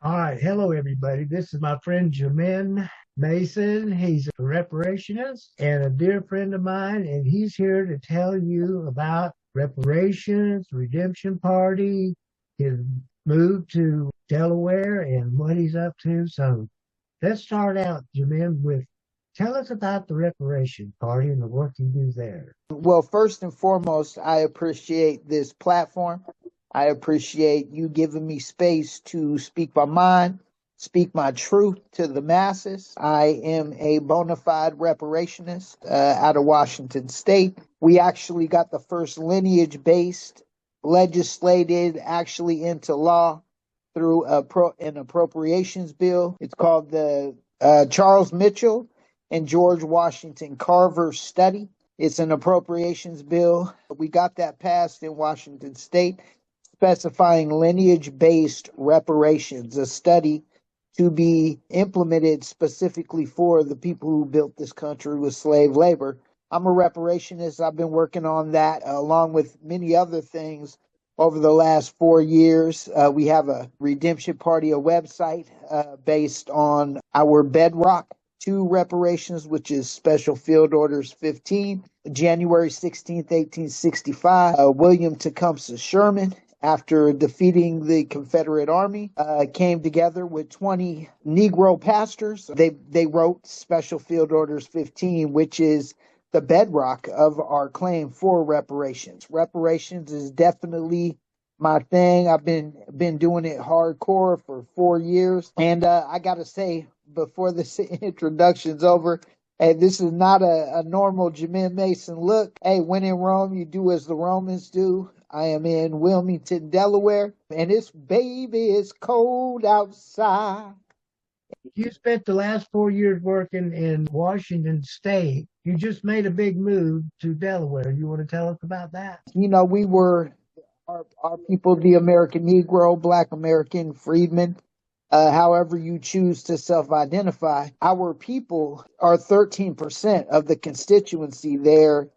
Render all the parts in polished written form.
All right. Hello, everybody. This is my friend Jamin Mason. He's a reparationist and a dear friend of mine, and he's here to tell you about reparations, Redemption Party, his move to Delaware, and what he's up to. So let's start out, Jamin, with tell us about the Reparation Party and the work you do there. Well, first and foremost, I appreciate this platform. I appreciate you giving me space to speak my mind, speak my truth to the masses. I am a bona fide reparationist out of Washington State. We actually got the first lineage based legislated actually into law through an appropriations bill. It's called the Charles Mitchell and George Washington Carver study. It's an appropriations bill. We got that passed in Washington State, specifying lineage based reparations, a study to be implemented specifically for the people who built this country with slave labor. I'm a reparationist. I've been working on that along with many other things over the last 4 years. We have a Redemption Party, a website based on our bedrock two reparations, which is Special Field Orders 15, January 16th, 1865. William Tecumseh Sherman, after defeating the Confederate Army, came together with 20 Negro pastors. They wrote Special Field Orders 15, which is the bedrock of our claim for reparations. Reparations is definitely my thing. I've been doing it hardcore for 4 years, and I gotta say, before this introduction's over, hey, this is not a normal Jamin Mason look. Hey, when in Rome, you do as the Romans do. I am in Wilmington, Delaware, and it's baby, it's cold outside. You spent the last 4 years working in Washington State. You just made a big move to Delaware. You want to tell us about that? We were our people, the American Negro, Black American, freedmen, however you choose to self identify. Our people are 13% of the constituency there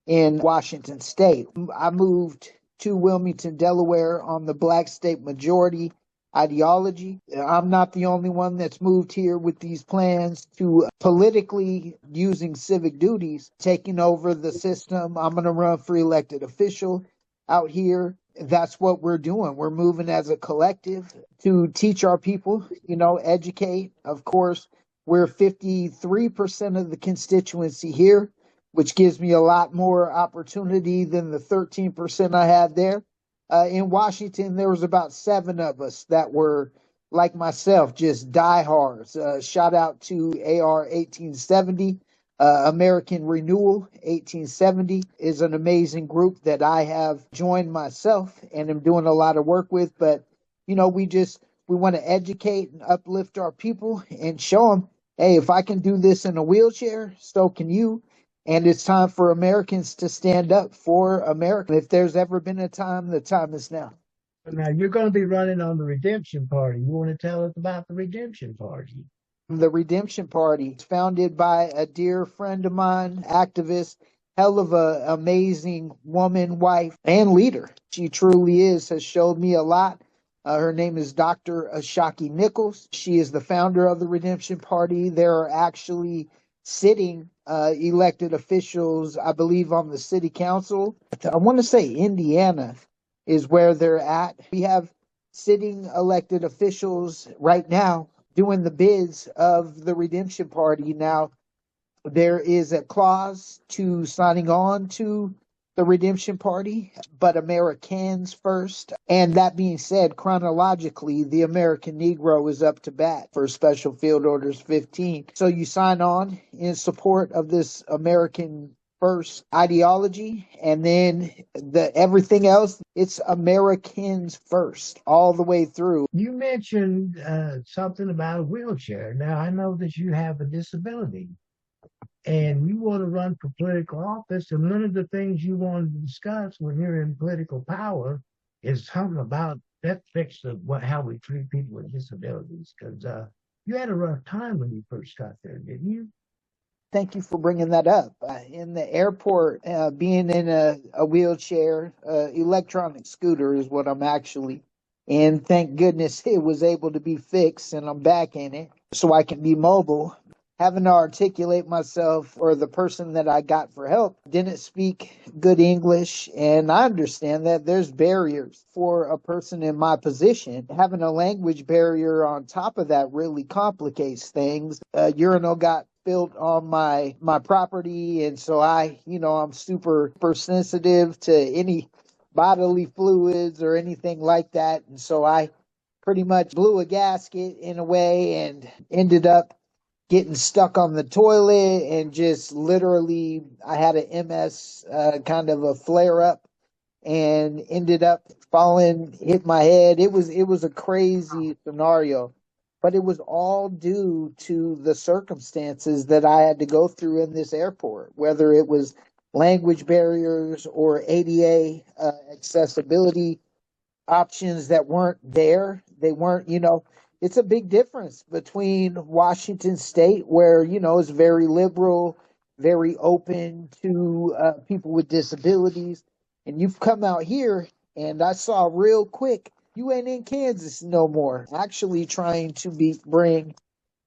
in Washington State. I moved to Wilmington, Delaware on the black state majority ideology. I'm not the only one that's moved here with these plans to politically using civic duties, taking over the system. I'm going to run for elected official out here. That's what we're doing. We're moving as a collective to teach our people, educate. Of course, we're 53% of the constituency here, which gives me a lot more opportunity than the 13% I had there. In Washington, there was about seven of us that were like myself, just diehards. Shout out to AR 1870. American Renewal 1870 is an amazing group that I have joined myself and am doing a lot of work with. But, we want to educate and uplift our people and show them, hey, if I can do this in a wheelchair, so can you. And it's time for Americans to stand up for America. If there's ever been a time, the time is now. Now you're going to be running on the Redemption Party. You want to tell us about the Redemption Party? The Redemption Party is founded by a dear friend of mine, activist, hell of a amazing woman, wife, and leader. She truly has showed me a lot. Her name is Dr. Ashaki Nichols. She is the founder of the Redemption Party. There are actually sitting elected officials, I believe, on the city council. I want to say Indiana is where they're at. We have sitting elected officials right now doing the bids of the Redemption Party. Now, there is a clause to signing on to the Redemption Party, but Americans first. And that being said, chronologically, the American Negro is up to bat for Special Field Orders 15. So you sign on in support of this American first ideology, and then the everything else, it's Americans first all the way through. You mentioned something about a wheelchair. Now, I know that you have a disability and you want to run for political office. And one of the things you want to discuss when you're in political power is something about that fix of how we treat people with disabilities. Because you had a rough time when you first got there, didn't you? Thank you for bringing that up. In the airport, being in a wheelchair, electronic scooter is what I'm actually And thank goodness it was able to be fixed and I'm back in it so I can be mobile. Having to articulate myself, or the person that I got for help didn't speak good English. And I understand that there's barriers for a person in my position. Having a language barrier on top of that really complicates things. A urinal got built on my property, and so I'm super sensitive to any bodily fluids or anything like that. And so I pretty much blew a gasket in a way and ended up getting stuck on the toilet, and just literally I had an MS, kind of a flare up, and ended up falling, hit my head. It was a crazy scenario, but it was all due to the circumstances that I had to go through in this airport, whether it was language barriers or ADA accessibility options that weren't there. They weren't, it's a big difference between Washington State, where, is very liberal, very open to people with disabilities. And you've come out here, and I saw real quick, you ain't in Kansas no more. Actually trying to bring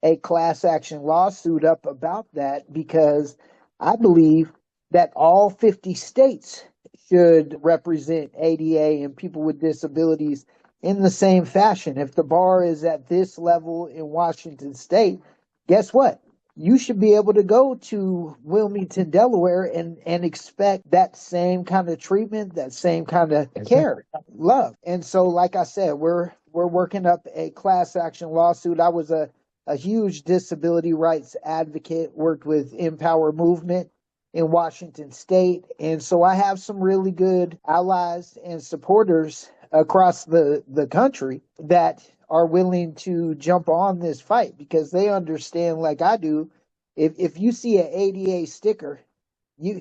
a class action lawsuit up about that, because I believe that all 50 states should represent ADA and people with disabilities in the same fashion. If the bar is at this level in Washington State, guess what? You should be able to go to Wilmington, Delaware, and expect that same kind of treatment, that same kind of care, love. And so, like I said, we're working up a class action lawsuit. I was a huge disability rights advocate, worked with Empower Movement in Washington State. And so I have some really good allies and supporters across the country that are willing to jump on this fight, because they understand, like I do, if you see an ADA sticker, you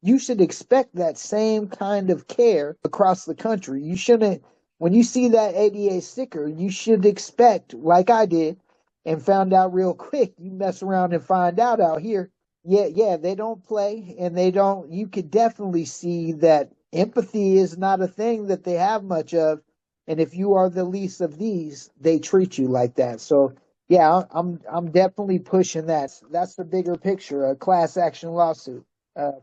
you should expect that same kind of care across the country. You shouldn't, when you see that ADA sticker, you should expect, like I did and found out real quick, you mess around and find out here, yeah, they don't play, and they don't, you could definitely see that empathy is not a thing that they have much of. And if you are the least of these, they treat you like that. So yeah, I'm definitely pushing that. That's the bigger picture, a class action lawsuit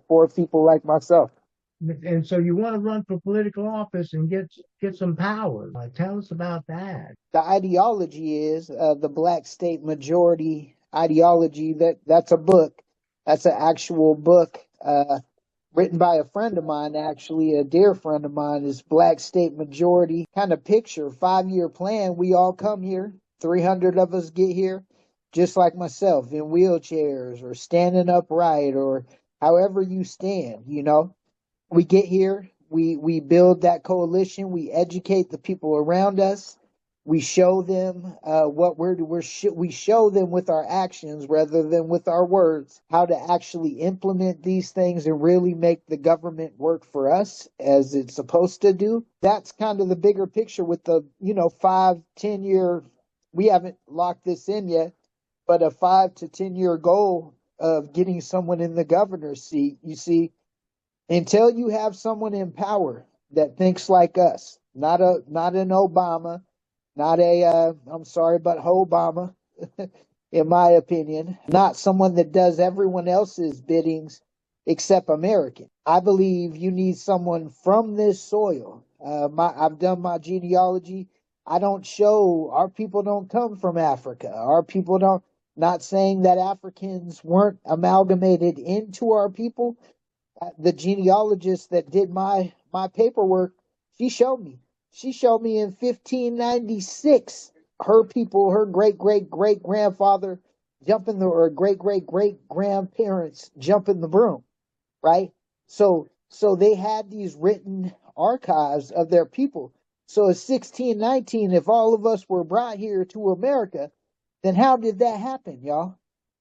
for people like myself. And so you want to run for political office and get some power. Tell us about that. The ideology is the black state majority ideology. That's a book. That's an actual book written by a friend of mine, actually, a dear friend of mine. Is black state majority kind of picture, 5-year plan. We all come here, 300 of us get here, just like myself, in wheelchairs or standing upright or however you stand, we get here, we build that coalition, we educate the people around us, we show them we show them with our actions rather than with our words how to actually implement these things and really make the government work for us as it's supposed to do. That's kind of the bigger picture with the 5-10 year, we haven't locked this in yet, but a 5 to 10 year goal of getting someone in the governor's seat. You see, until you have someone in power that thinks like us, not an Obama, not a I'm sorry, but Obama, in my opinion, not someone that does everyone else's biddings except American. I believe you need someone from this soil. I've done my genealogy. I don't show, our people don't come from Africa. Our people don't. Not saying that Africans weren't amalgamated into our people. The genealogist that did my paperwork, she showed me. She showed me in 1596, her people, her great great great grandfather jumping the, or great great great grandparents jumping the broom, right? So they had these written archives of their people. So in 1619, if all of us were brought here to America, then how did that happen, y'all?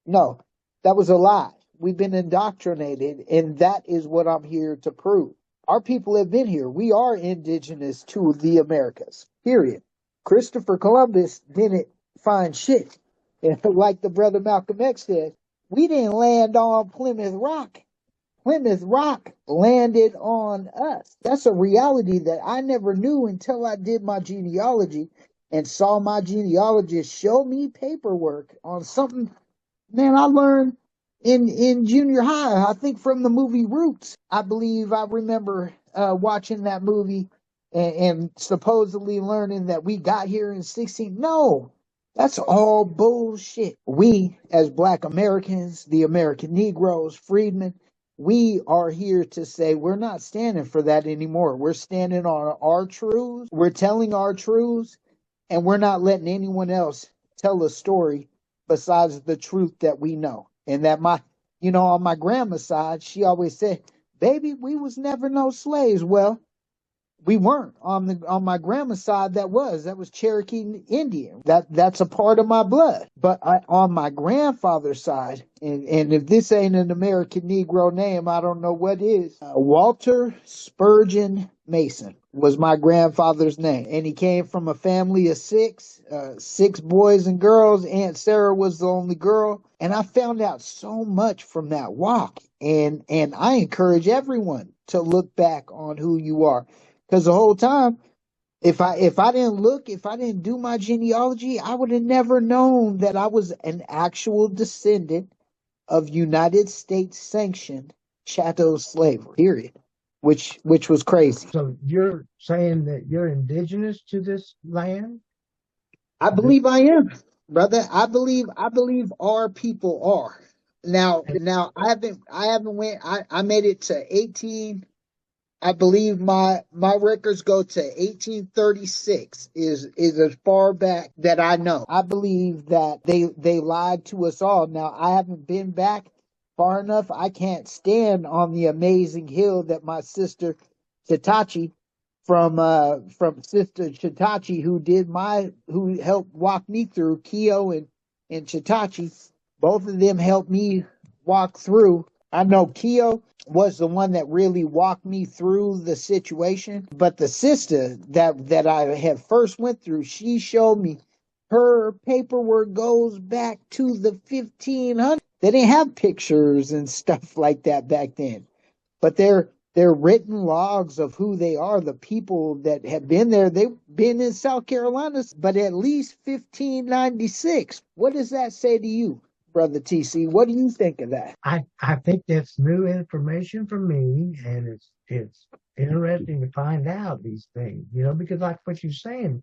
No, that was a lie. We've been indoctrinated, and that is what I'm here to prove. Our people have been here. We are indigenous to the Americas, period. Christopher Columbus didn't find shit. And like the brother Malcolm X said, we didn't land on Plymouth Rock. Plymouth Rock landed on us. That's a reality that I never knew until I did my genealogy and saw my genealogist show me paperwork on something, man, I learned in junior high. I think from the movie Roots. I believe I remember watching that movie and supposedly learning that we got here in 16. No, that's all bullshit. We, as Black Americans, the American Negroes, freedmen, we are here to say we're not standing for that anymore. We're standing on our truths. We're telling our truths, and we're not letting anyone else tell a story besides the truth that we know. And that on my grandma's side, she always said, baby, we was never no slaves. Well, we weren't on my grandma's side. That was Cherokee Indian. That's a part of my blood. But on my grandfather's side, and if this ain't an American Negro name, I don't know what is. Walter Spurgeon Mason was my grandfather's name, and he came from a family of six boys and girls. Aunt Sarah was the only girl, and I found out so much from that walk. And I encourage everyone to look back on who you are. Because the whole time, if I didn't do my genealogy, I would have never known that I was an actual descendant of United States sanctioned chattel slavery. Period. Which was crazy. So you're saying that you're indigenous to this land? I believe I am, brother. I believe our people are. Now I haven't went. I made it to 18. I believe my records go to 1836 is as far back that I know. I believe that they lied to us all. Now I haven't been back far enough. I can't stand on the amazing hill that my sister Chitachi from Sister Chitachi who helped walk me through Keo and Chitachi. Both of them helped me walk through. I know Keo was the one that really walked me through the situation, but the sister that I had first went through, she showed me her paperwork goes back to the 1500s. They didn't have pictures and stuff like that back then, but they're written logs of who they are, the people that have been there. They've been in South Carolina, but at least 1596. What does that say to you, Brother TC? What do you think of that? I think that's new information for me, and it's interesting to find out these things, because like what you're saying,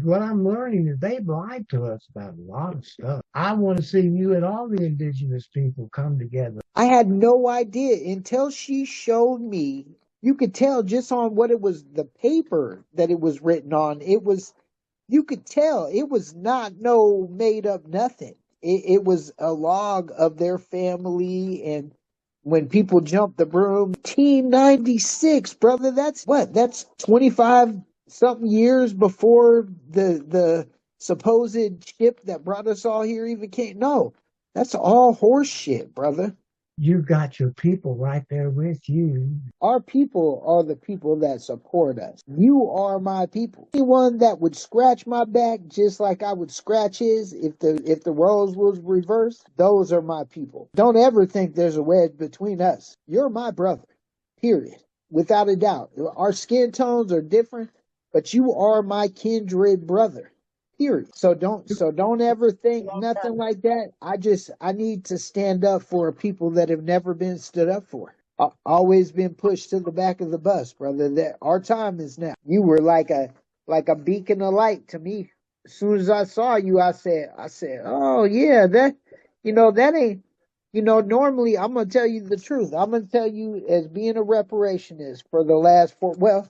what I'm learning is they've lied to us about a lot of stuff. I want to see you and all the indigenous people come together. I had no idea until she showed me. You could tell just on what it was, the paper that it was written on. You could tell it was not no made up nothing. It was a log of their family, and when people jumped the broom, 1896, brother. That's 25 something years before the supposed ship that brought us all here even came. No, that's all horse shit, brother. You got your people right there with you. Our people are the people that support us. You are my people. Anyone that would scratch my back just like I would scratch his if the roles was reversed, those are my people. Don't ever think there's a wedge between us. You're my brother. Period. Without a doubt. Our skin tones are different, but you are my kindred brother. Period. So don't ever think nothing like that. I need to stand up for people that have never been stood up for. Always been pushed to the back of the bus, brother. That our time is now. You were like a beacon of light to me. As soon as I saw you, I said, oh yeah, that ain't. Normally I'm gonna tell you the truth. I'm gonna tell you as being a reparationist for the last four. Well,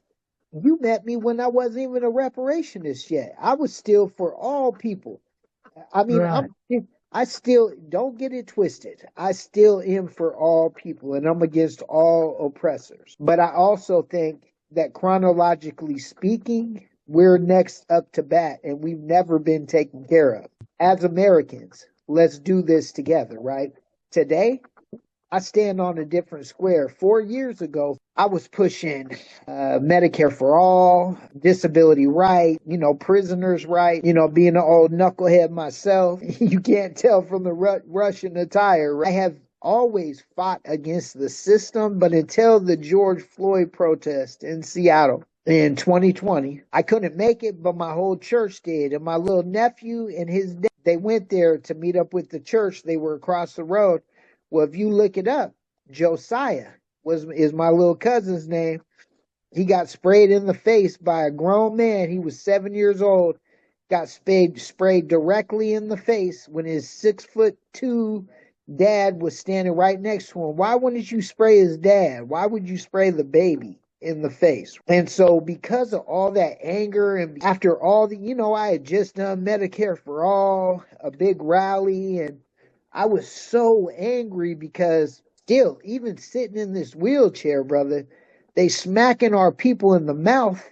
you met me when I wasn't even a reparationist yet. I was still for all people. I mean, Right. I still don't get it twisted. I still am for all people, and I'm against all oppressors. But I also think that chronologically speaking, we're next up to bat, and we've never been taken care of. As Americans, let's do this together, right? Today, I stand on a different square. 4 years ago, I was pushing Medicare for all, disability right, prisoners right, being an old knucklehead myself. You can't tell from the Russian attire. Right? I have always fought against the system, but until the George Floyd protest in Seattle in 2020, I couldn't make it, but my whole church did. And my little nephew and his dad, they went there to meet up with the church. They were across the road. Well, if you look it up, Josiah is my little cousin's name. He got sprayed in the face by a grown man. He was 7 years old. Got sprayed directly in the face when his 6'2" dad was standing right next to him. Why wouldn't you spray his dad? Why would you spray the baby in the face? And so because of all that anger, and after all the, I had just done Medicare for All, a big rally, and I was so angry because still, even sitting in this wheelchair, brother, they smacking our people in the mouth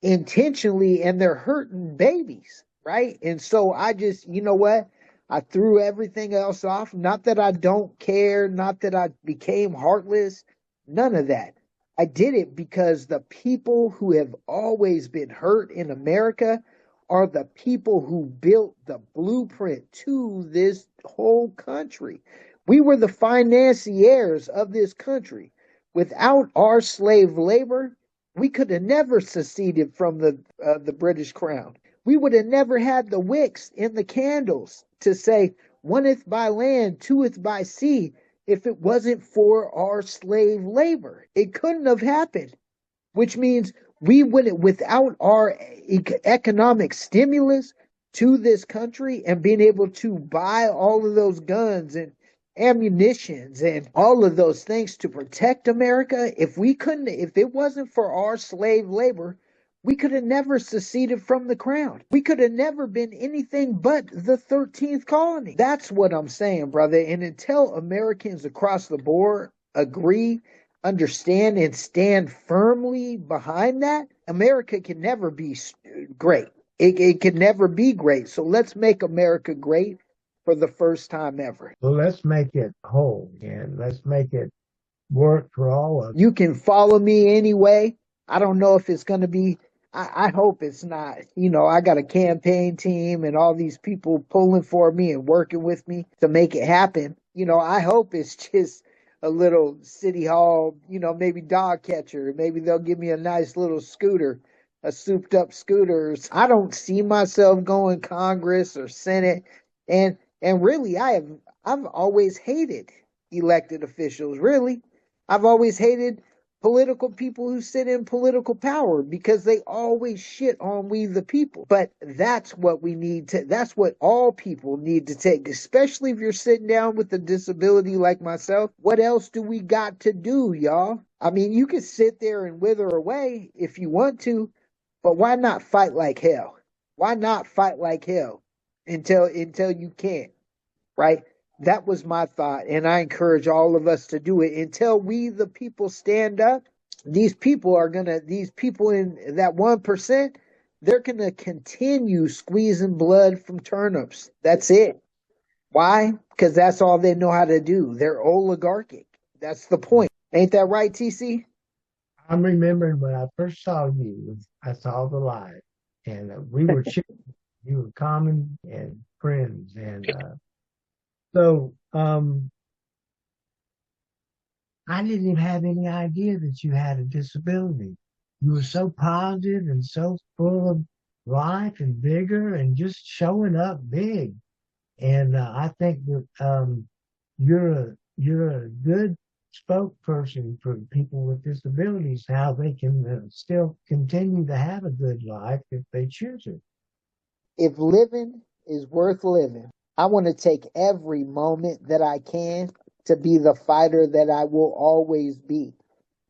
intentionally, and they're hurting babies, right? And so I just, you know what? I threw everything else off. Not that I don't care, not that I became heartless, none of that. I did it because the people who have always been hurt in America are the people who built the blueprint to this whole country. We were the financiers of this country. Without our slave labor, we could have never seceded from the British crown. We would have never had the wicks in the candles to say, oneth by land, twoeth by sea, if it wasn't for our slave labor. It couldn't have happened, which means we wouldn't, without our economic stimulus to this country and being able to buy all of those guns and ammunitions and all of those things to protect America, if it wasn't for our slave labor, we could have never seceded from the crown. We could have never been anything but the 13th colony. That's what I'm saying, brother. And until Americans across the board agree, understand, and stand firmly behind that, America can never be great. It can never be great. So let's make America great for the first time ever. Well, let's make it whole, and let's make it work for all of us. You can follow me anyway. I don't know if it's going to be, I hope it's not. I got a campaign team and all these people pulling for me and working with me to make it happen. I hope it's just a little city hall, maybe dog catcher. Maybe they'll give me a nice little scooter, a souped up scooter. I don't see myself going Congress or Senate. And really, I've always hated elected officials. Really, I've always hated political people who sit in political power because they always shit on we the people. But that's what we need to. That's what all people need to take, especially if you're sitting down with a disability like myself. What else do we got to do, y'all? I mean, you can sit there and wither away if you want to, but why not fight like hell? Why not fight like hell until you can't, right? That was my thought, and I encourage all of us to do it until we the people stand up. These people in that 1%, they're gonna continue squeezing blood from turnips. That's it. Why? Because that's all they know how to do. They're oligarchic. That's the point. Ain't that right, TC? I'm remembering when I first saw you, I saw the live, and we were you were common and friends, and so I didn't even have any idea that you had a disability. You were so positive and so full of life and vigor and just showing up big. And I think that you're a good spokesperson for people with disabilities, how they can still continue to have a good life if they choose it. If living is worth living, I want to take every moment that I can to be the fighter that I will always be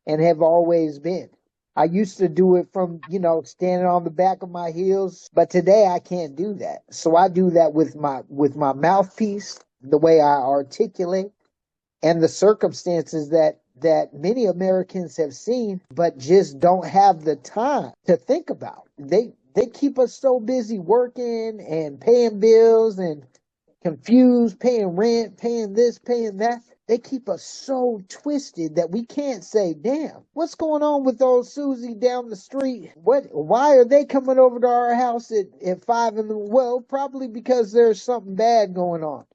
and have always been. I used to do it from, standing on the back of my heels, but today I can't do that. So I do that with my mouthpiece, the way I articulate, and the circumstances that many Americans have seen, but just don't have the time to think about. They keep us so busy working and paying bills and confused, paying rent, paying this, paying that. They keep us so twisted that we can't say, damn, what's going on with old Susie down the street? Why are they coming over to our house at 5 in the, well, probably because there's something bad going on.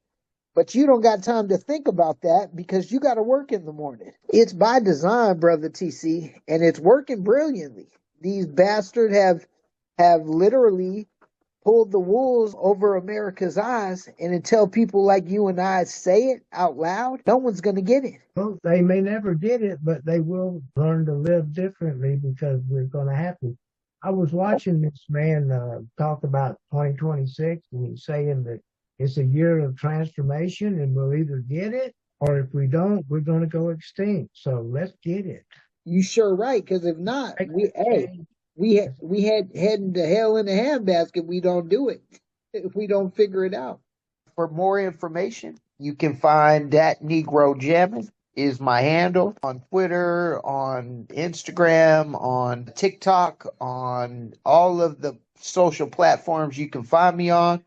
But you don't got time to think about that because you got to work in the morning. It's by design, brother TC, and it's working brilliantly. These bastards have literally pulled the wool over America's eyes, and until people like you and I say it out loud, no one's going to get it. Well, they may never get it, but they will learn to live differently because we're going to have to. I was watching this man talk about 2026, and he's saying that it's a year of transformation, and we'll either get it, or if we don't, we're going to go extinct. So let's get it. You sure right, because if not, Make we that hey, change. we had heading to hell in a handbasket. We don't do it if we don't figure it out. For more information, you can find Dat Negro Jammin is my handle on Twitter, on Instagram, on TikTok, on all of the social platforms you can find me on.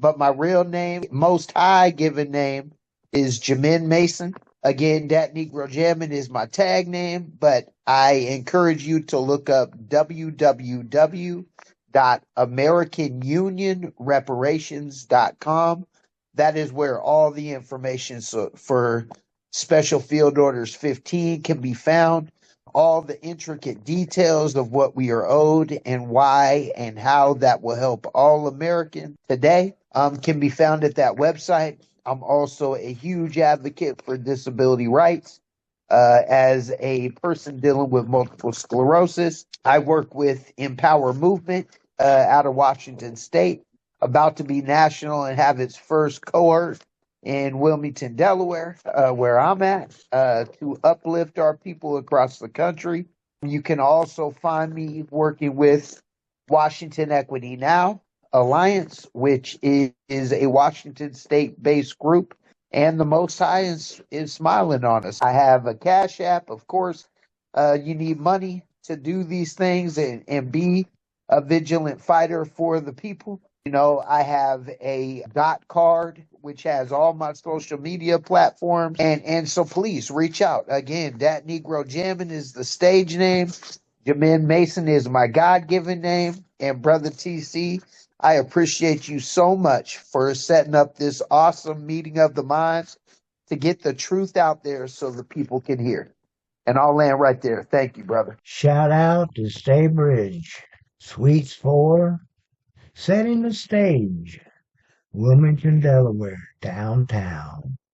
But my real name, most high given name, is Jamin Mason. Again, Dat Negro Jammin is my tag name, but I encourage you to look up www.americanunionreparations.com. That is where all the information for Special Field Orders 15 can be found. All the intricate details of what we are owed and why and how that will help all Americans today can be found at that website. I'm also a huge advocate for disability rights. As a person dealing with multiple sclerosis, I work with Empower Movement out of Washington State, about to be national and have its first cohort in Wilmington, Delaware, where I'm at, to uplift our people across the country. You can also find me working with Washington Equity Now Alliance, which is a Washington State based group, and the Most High is smiling on us. I have a Cash App, of course. You need money to do these things and be a vigilant fighter for the people. You know, I have a dot card which has all my social media platforms, and so please reach out. Again, Dat Negro Jammin is the stage name. Jamin Mason is my God given name. And Brother TC, I appreciate you so much for setting up this awesome meeting of the minds to get the truth out there so the people can hear. And I'll land right there. Thank you, brother. Shout out to Stay Bridge, Suites 4, setting the stage, Wilmington, Delaware, downtown.